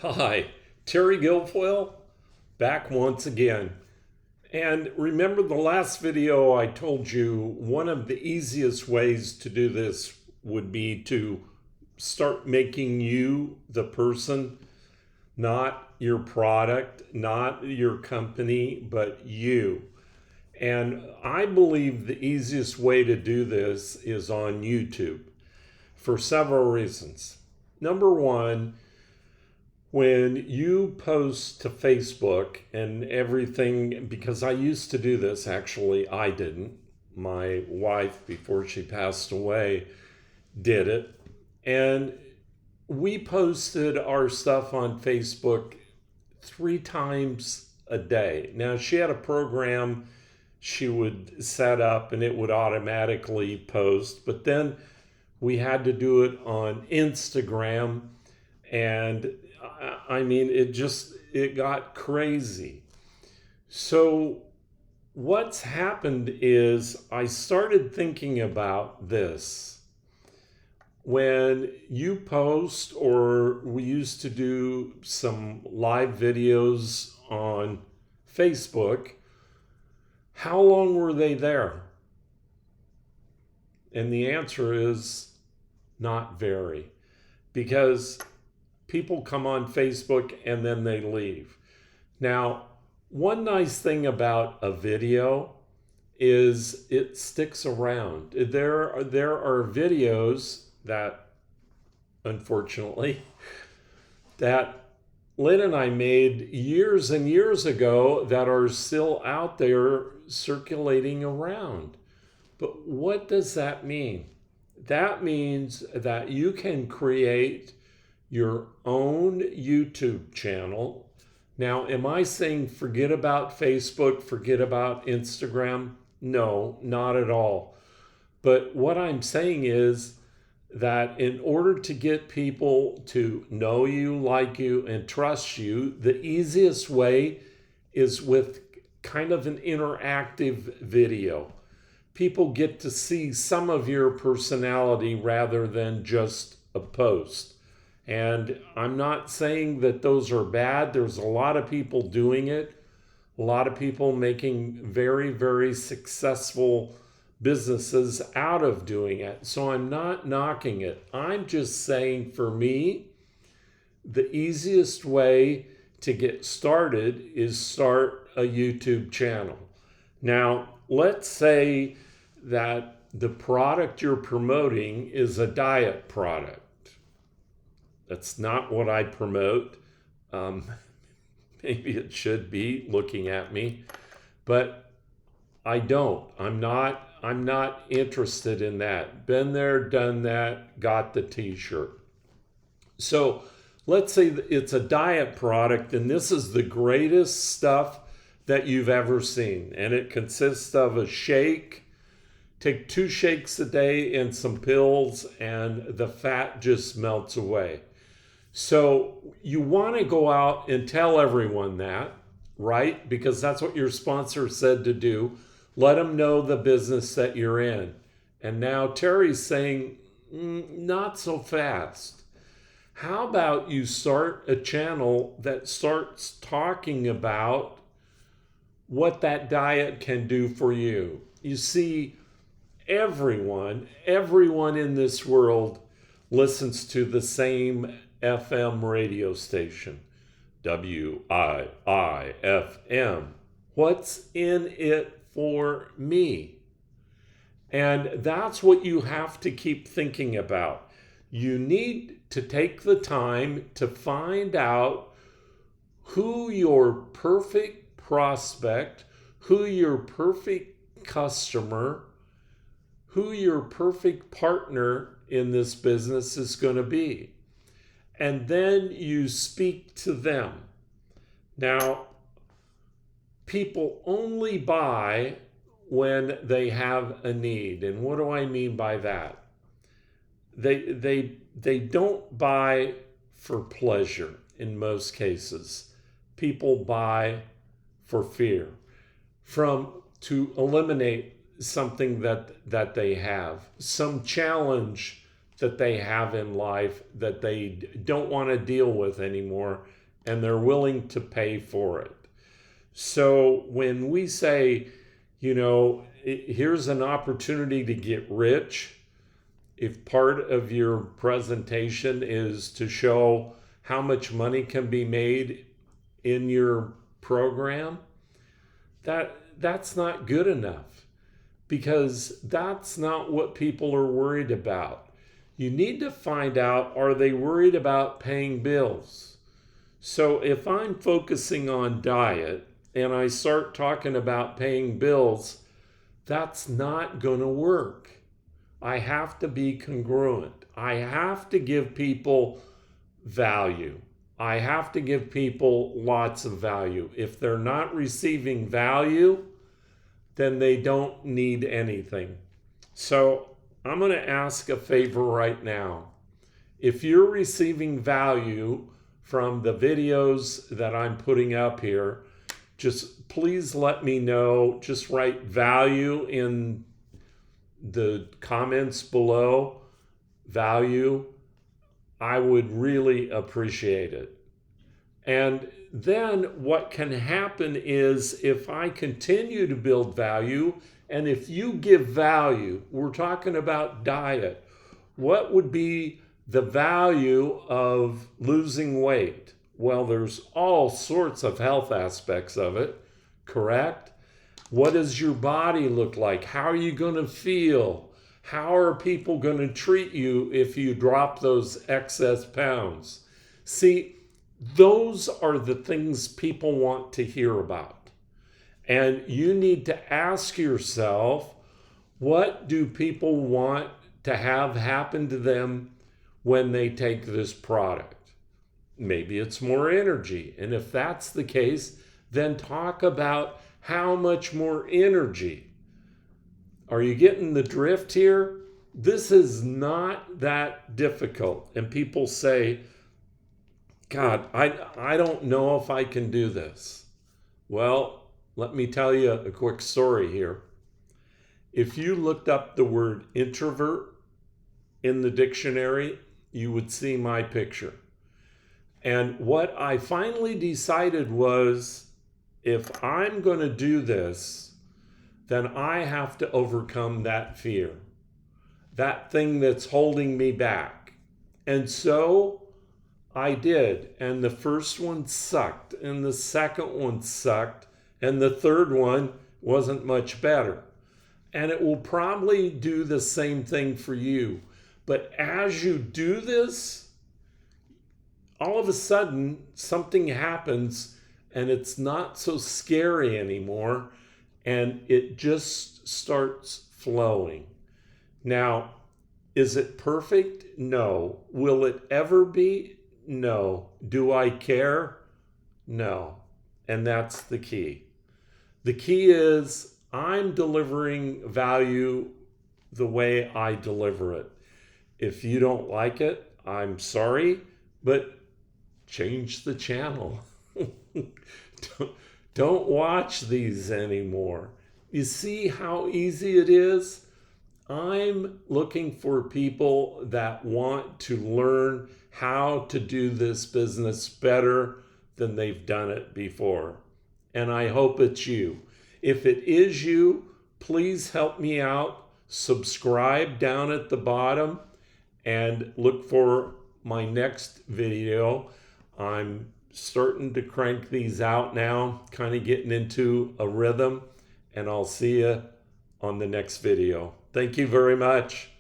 Hi, Terry Guilfoyle, back once again. And remember the last video I told you one of the easiest ways to do this would be to start making you the person, not your product, not your company, but you. And I believe the easiest way to do this is on YouTube for several reasons. Number one, when you post to Facebook and everything, because I used to do this, actually, I didn't. My wife, before she passed away, did it. And we posted our stuff on Facebook 3 times a day. Now, she had a program she would set up and it would automatically post, but then we had to do it on Instagram, and I mean, it got crazy. So what's happened is I started thinking about this. When you post, or we used to do some live videos on Facebook, how long were they there? And the answer is not very, because people come on Facebook and then they leave. Now, one nice thing about a video is it sticks around. There are videos that, unfortunately, that Lynn and I made years and years ago that are still out there circulating around. But what does that mean? That means that you can create your own YouTube channel. Now, am I saying forget about Facebook, forget about Instagram? No, not at all. But what I'm saying is that in order to get people to know you, like you, and trust you, the easiest way is with kind of an interactive video. People get to see some of your personality rather than just a post. And I'm not saying that those are bad. There's a lot of people doing it, a lot of people making very, very successful businesses out of doing it. So I'm not knocking it. I'm just saying, for me, the easiest way to get started is start a YouTube channel. Now, let's say that the product you're promoting is a diet product. That's not what I promote. Maybe it should be, looking at me, but I don't. I'm not interested in that. Been there, done that, got the t-shirt. So let's say it's a diet product, and this is the greatest stuff that you've ever seen. And it consists of a shake. Take 2 shakes a day and some pills, and the fat just melts away. So you want to go out and tell everyone that, right? Because that's what your sponsor said to do. Let them know the business that you're in. And now Terry's saying, not so fast. How about you start a channel that starts talking about what that diet can do for you? You see, everyone in this world listens to the same FM radio station, WIIFM. What's in it for me? And that's what you have to keep thinking about. You need to take the time to find out who your perfect prospect, who your perfect customer, who your perfect partner in this business is going to be. And then you speak to them. Now, people only buy when they have a need. And what do I mean by that? They don't buy for pleasure in most cases. People buy for fear, to eliminate something that they have, some challenge that they have in life that they don't want to deal with anymore, and they're willing to pay for it. So when we say, here's an opportunity to get rich, if part of your presentation is to show how much money can be made in your program, that's not good enough, because that's not what people are worried about. You need to find out, are they worried about paying bills? So if I'm focusing on diet and I start talking about paying bills, that's not going to work. I have to be congruent. I have to give people value. I have to give people lots of value. If they're not receiving value, then they don't need anything. So I'm going to ask a favor right now. If you're receiving value from the videos that I'm putting up here, just please let me know. Just write value in the comments below. Value. I would really appreciate it. And then what can happen is, if I continue to build value, and if you give value, we're talking about diet, what would be the value of losing weight? Well, there's all sorts of health aspects of it, correct? What does your body look like? How are you going to feel? How are people going to treat you if you drop those excess pounds? See, those are the things people want to hear about. And you need to ask yourself, what do people want to have happen to them when they take this product? Maybe it's more energy. And if that's the case, then talk about how much more energy. Are you getting the drift here? This is not that difficult. And people say, God, I don't know if I can do this. Well, let me tell you a quick story here. If you looked up the word introvert in the dictionary, you would see my picture. And what I finally decided was, if I'm going to do this, then I have to overcome that fear, that thing that's holding me back. And so I did. And the first one sucked, and the second one sucked, and the third one wasn't much better. And it will probably do the same thing for you. But as you do this, all of a sudden something happens, and it's not so scary anymore, and it just starts flowing. Now, is it perfect? No. Will it ever be? No. Do I care? No. And that's the key. The key is, I'm delivering value the way I deliver it. If you don't like it, I'm sorry, but change the channel. Don't watch these anymore. You see how easy it is? I'm looking for people that want to learn how to do this business better than they've done it before. And I hope it's you. If it is you, please help me out. Subscribe down at the bottom and look for my next video. I'm starting to crank these out now, kind of getting into a rhythm, and I'll see you on the next video. Thank you very much.